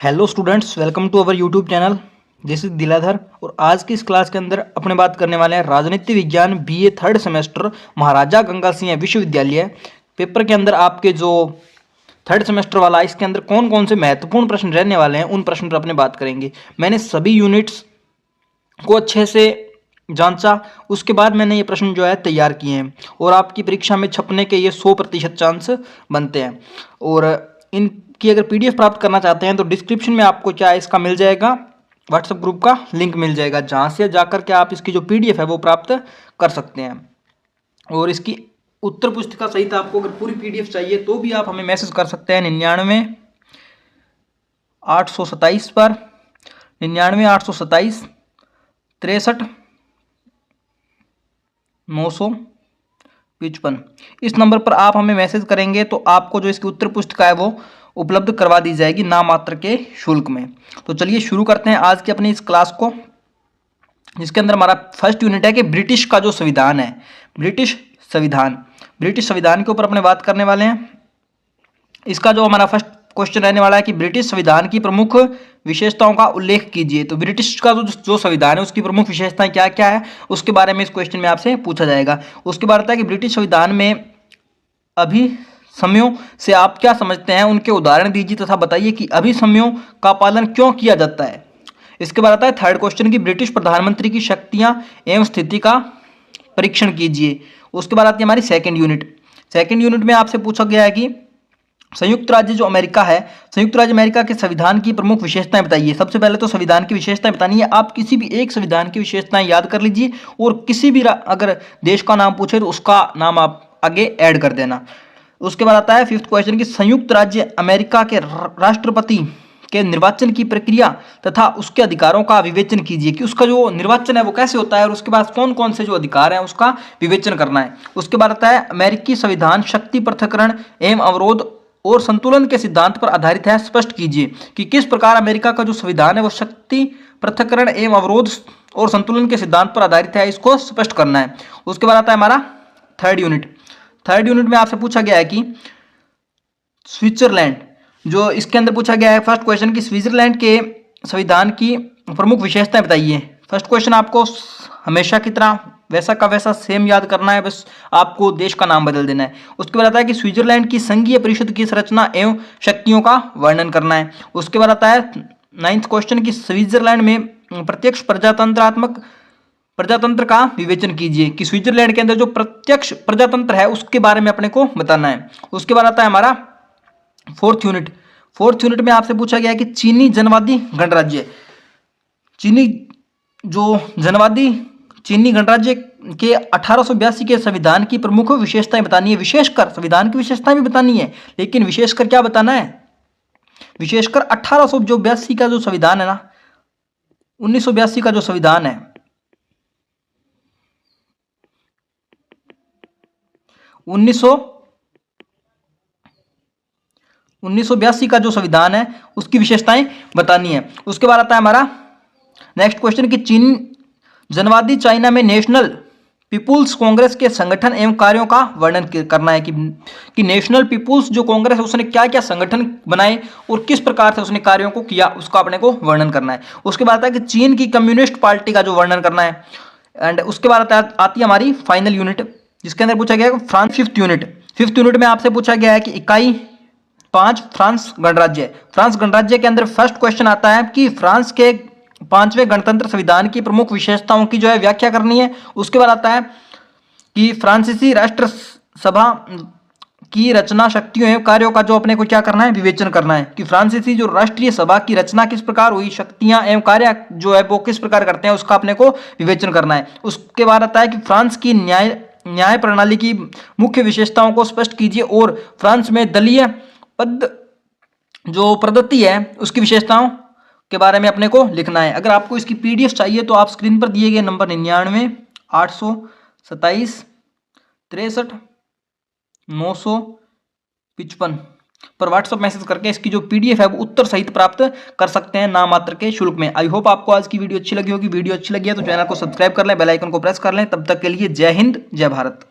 Hello students, welcome to our YouTube channel. This is Diladhar और आज की इस क्लास के अंदर अपने बात करने वाले हैं राजनीति विज्ञान बीए थर्ड सेमेस्टर महाराजा गंगा सिंह विश्वविद्यालय पेपर के अंदर आपके जो थर्ड सेमेस्टर वाला है इसके अंदर कौन कौन से महत्वपूर्ण प्रश्न रहने वाले हैं उन प्रश्न पर अपने बात करेंगे। मैंने सभी यूनिट्स को अच्छे से जांचा, उसके बाद मैंने ये प्रश्न जो है तैयार किए हैं और आपकी परीक्षा में छपने के ये 100% चांस बनते हैं। और इनकी अगर पीडीएफ प्राप्त करना चाहते हैं तो डिस्क्रिप्शन में आपको क्या है इसका मिल जाएगा, व्हाट्सएप ग्रुप का लिंक मिल जाएगा, जहाँ से जाकर के आप इसकी जो पीडीएफ है वो प्राप्त कर सकते हैं। और इसकी उत्तर पुस्तिका सहित आपको अगर पूरी पीडीएफ चाहिए तो भी आप हमें मैसेज कर सकते हैं 99 827 पर, 99 827 63 955। इस नंबर पर आप हमें मैसेज करेंगे तो आपको जो इसकी उत्तर पुस्तिका है वो उपलब्ध करवा दी जाएगी नाम मात्र के शुल्क में। तो चलिए शुरू करते हैं आज की अपनी इस क्लास को, जिसके अंदर हमारा फर्स्ट यूनिट है कि ब्रिटिश का जो संविधान है, ब्रिटिश संविधान के ऊपर अपने बात करने वाले हैं। इसका जो हमारा फर्स्ट क्वेश्चन रहने वाला है कि ब्रिटिश संविधान की प्रमुख विशेषताओं का उल्लेख कीजिए। तो ब्रिटिश का जो संविधान है उसकी प्रमुख विशेषताएं क्या क्या है उसके बारे में इस क्वेश्चन में आपसे पूछा जाएगा। उसके बाद आता है कि ब्रिटिश संविधान में अभिसमयों से आप क्या समझते हैं, उनके उदाहरण दीजिए तथा बताइए कि अभिसमयों का पालन क्यों किया जाता है। इसके बाद आता है थर्ड क्वेश्चन की ब्रिटिश प्रधानमंत्री की शक्तियां एवं स्थिति का परीक्षण कीजिए। उसके बाद आती है हमारी सेकेंड यूनिट में आपसे पूछा गया है कि संयुक्त राज्य जो अमेरिका है, संयुक्त राज्य अमेरिका के संविधान की प्रमुख विशेषताएं बताइए। सबसे पहले तो संविधान की विशेषताएं बतानी है। आप किसी भी एक संविधान की विशेषताएं याद कर लीजिए और किसी भी अगर देश का नाम पूछे तो उसका नाम आप आगे ऐड कर देना। उसके बाद आता है फिफ्थ क्वेश्चन की संयुक्त राज्य अमेरिका के राष्ट्रपति के निर्वाचन की प्रक्रिया तथा उसके अधिकारों का विवेचन कीजिए कि उसका जो निर्वाचन है वो कैसे होता है और उसके बाद कौन कौन से जो अधिकार हैं उसका विवेचन करना है। उसके बाद आता है अमेरिकी संविधान शक्ति पृथक्करण एवं अवरोध और संतुलन के सिद्धांत पर आधारित है, स्पष्ट कीजिए कि किस प्रकार अमेरिका का जो संविधान है वो शक्ति पृथक्करण एवं अवरोध और संतुलन के सिद्धांत पर आधारित है, इसको स्पष्ट करना है। उसके बाद आता है हमारा थर्ड यूनिट में आपसे पूछा गया है कि स्विट्जरलैंड, जो इसके अंदर पूछा गया है फर्स्ट क्वेश्चन की स्विट्जरलैंड के संविधान की प्रमुख विशेषताएं बताइए। फर्स्ट क्वेश्चन आपको हमेशा की तरह वैसा का वैसा सेम याद करना है, बस आपको देश का नाम बदल देना है। उसके बाद आता है कि स्विट्जरलैंड की संघीय परिषद की संरचना एवं शक्तियों का वर्णन करना है। उसके बाद आता है नाइन्थ क्वेश्चन की स्विट्जरलैंड में प्रत्यक्ष प्रजातंत्र का विवेचन कीजिए कि स्विट्जरलैंड के अंदर जो प्रत्यक्ष प्रजातंत्र है उसके बारे में अपने को बताना है। उसके बाद आता है हमारा फोर्थ यूनिट में आपसे पूछा गया है कि चीनी जनवादी गणराज्य के 1882 के संविधान की प्रमुख विशेषताएं बतानी है। विशेषकर संविधान की विशेषताएं भी बतानी है, लेकिन विशेषकर क्या बताना है, विशेषकर 1882 का जो संविधान है ना, 1982 का जो संविधान है, 1982 का जो संविधान है उसकी विशेषताएं बतानी है। उसके बाद आता है हमारा नेक्स्ट क्वेश्चन कि चीन जनवादी चाइना में नेशनल पीपुल्स कांग्रेस के संगठन एवं कार्यों का वर्णन करना है कि नेशनल पीपुल्स जो कांग्रेस है उसने क्या क्या संगठन बनाए और किस प्रकार से उसने कार्यों को किया, उसका अपने को वर्णन करना है। उसके बाद आता है कि चीन की कम्युनिस्ट पार्टी का जो वर्णन करना है। एंड उसके बाद आती है हमारी फाइनल यूनिट, जिसके अंदर पूछा गया है फ्रांस। फिफ्थ यूनिट में आपसे पूछा गया है कि इकाई 5 फ्रांस गणराज्य के अंदर फर्स्ट क्वेश्चन आता है कि फ्रांस के 5वें गणतंत्र संविधान की प्रमुख विशेषताओं की जो है व्याख्या करनी है। उसके बाद आता है कि फ्रांसीसी राष्ट्र सभा की रचना, शक्तियों एवं कार्यों का जो अपने को क्या करना है, विवेचन करना है कि फ्रांसीसी जो राष्ट्रीय सभा की रचना किस प्रकार हुई, शक्तियां एवं कार्य जो है वो किस प्रकार करते हैं, उसका अपने को विवेचन करना है। उसके बाद आता है कि फ्रांस की न्याय प्रणाली की मुख्य विशेषताओं को स्पष्ट कीजिए और फ्रांस में दलीय जो पद्धति है उसकी विशेषताओं के बारे में अपने को लिखना है। अगर आपको इसकी पीडीएफ चाहिए तो आप स्क्रीन पर दिए गए नंबर 99 827 63 955 पर व्हाट्सएप मैसेज करके इसकी जो पीडीएफ है वो उत्तर सहित प्राप्त कर सकते हैं नाम मात्र के शुल्क में। आई होप आपको आज की वीडियो अच्छी लगी होगी। वीडियो अच्छी लगी है तो चैनल को सब्सक्राइब कर लें, बेल आइकन को प्रेस कर लें। तब तक के लिए जय हिंद, जय भारत।